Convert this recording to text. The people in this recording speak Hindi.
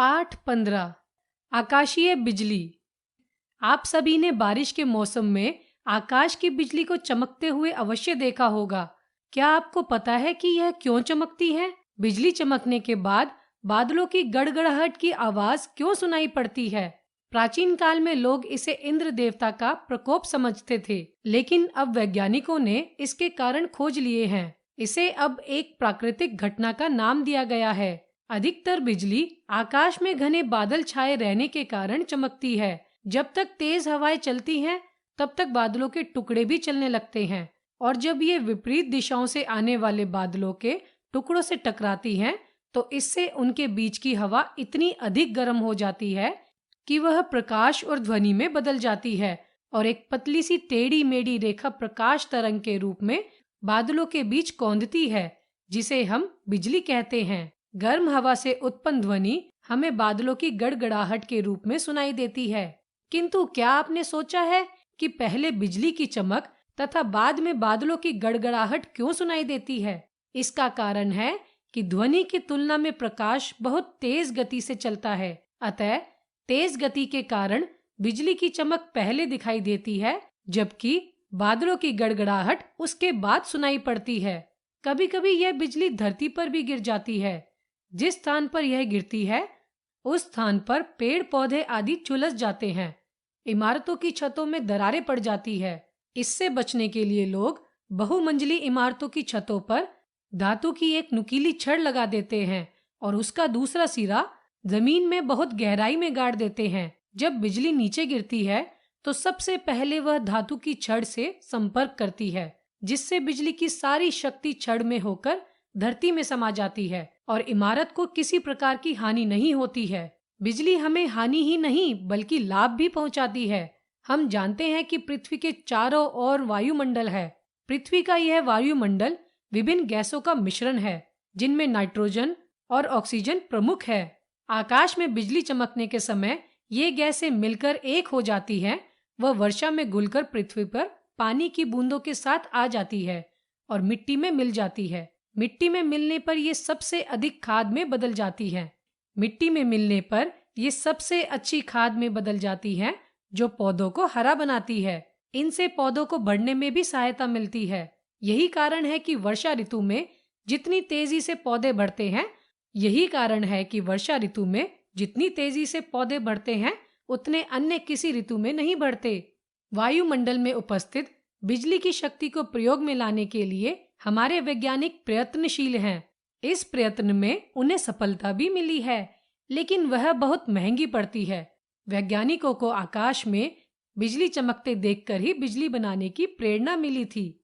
पाठ 15 आकाशीय बिजली। आप सभी ने बारिश के मौसम में आकाश की बिजली को चमकते हुए अवश्य देखा होगा। क्या आपको पता है कि यह क्यों चमकती है? बिजली चमकने के बाद बादलों की गड़गड़ाहट की आवाज क्यों सुनाई पड़ती है? प्राचीन काल में लोग इसे इंद्र देवता का प्रकोप समझते थे, लेकिन अब वैज्ञानिकों ने इसके कारण खोज लिए हैं। इसे अब एक प्राकृतिक घटना का नाम दिया गया है। अधिकतर बिजली आकाश में घने बादल छाए रहने के कारण चमकती है। जब तक तेज हवाएं चलती हैं, तब तक बादलों के टुकड़े भी चलने लगते हैं, और जब ये विपरीत दिशाओं से आने वाले बादलों के टुकड़ों से टकराती हैं, तो इससे उनके बीच की हवा इतनी अधिक गर्म हो जाती है कि वह प्रकाश और ध्वनि में बदल जाती है और एक पतली सी टेढ़ी मेढ़ी रेखा प्रकाश तरंग के रूप में बादलों के बीच कौंधती है, जिसे हम बिजली कहते हैं। गर्म हवा से उत्पन्न ध्वनि हमें बादलों की गड़गड़ाहट के रूप में सुनाई देती है। किंतु क्या आपने सोचा है कि पहले बिजली की चमक तथा बाद में बादलों की गड़गड़ाहट क्यों सुनाई देती है? इसका कारण है कि ध्वनि की तुलना में प्रकाश बहुत तेज गति से चलता है। अतः तेज गति के कारण बिजली की चमक पहले दिखाई देती है, जबकि बादलों की गड़गड़ाहट उसके बाद सुनाई पड़ती है। कभी-कभी यह बिजली धरती पर भी गिर जाती है। जिस स्थान पर यह गिरती है, उस स्थान पर पेड़ पौधे आदि झुलस जाते हैं। इमारतों की छतों में दरारें पड़ जाती है। इससे बचने के लिए लोग बहुमंजिली इमारतों की छतों पर धातु की एक नुकीली छड़ लगा देते हैं और उसका दूसरा सिरा जमीन में बहुत गहराई में गाड़ देते हैं। जब बिजली नीचे गिरती है, तो सबसे पहले वह धातु की छड़ से संपर्क करती है, जिससे बिजली की सारी शक्ति छड़ में होकर धरती में समा जाती है और इमारत को किसी प्रकार की हानि नहीं होती है। बिजली हमें हानि ही नहीं बल्कि लाभ भी पहुंचाती है। हम जानते हैं कि पृथ्वी के चारों ओर वायुमंडल है। पृथ्वी का यह वायुमंडल विभिन्न गैसों का मिश्रण है, जिनमें नाइट्रोजन और ऑक्सीजन प्रमुख है। आकाश में बिजली चमकने के समय ये गैसें मिलकर एक हो जाती हैं। वह वर्षा में घुलकर पृथ्वी पर पानी की बूंदों के साथ आ जाती है और मिट्टी में मिल जाती है। मिट्टी में मिलने पर ये सबसे अधिक खाद में बदल जाती है। मिट्टी में मिलने पर ये सबसे अच्छी खाद में बदल जाती है, जो पौधों को हरा बनाती है। इनसे पौधों को बढ़ने में भी सहायता मिलती है। यही कारण है कि वर्षा ऋतु में जितनी तेजी से पौधे बढ़ते हैं, उतने अन्य किसी ऋतु में नहीं बढ़ते। वायुमंडल में उपस्थित बिजली की शक्ति को प्रयोग में लाने के लिए हमारे वैज्ञानिक प्रयत्नशील हैं। इस प्रयत्न में उन्हें सफलता भी मिली है, लेकिन वह बहुत महंगी पड़ती है। वैज्ञानिकों को आकाश में बिजली चमकते देखकर ही बिजली बनाने की प्रेरणा मिली थी।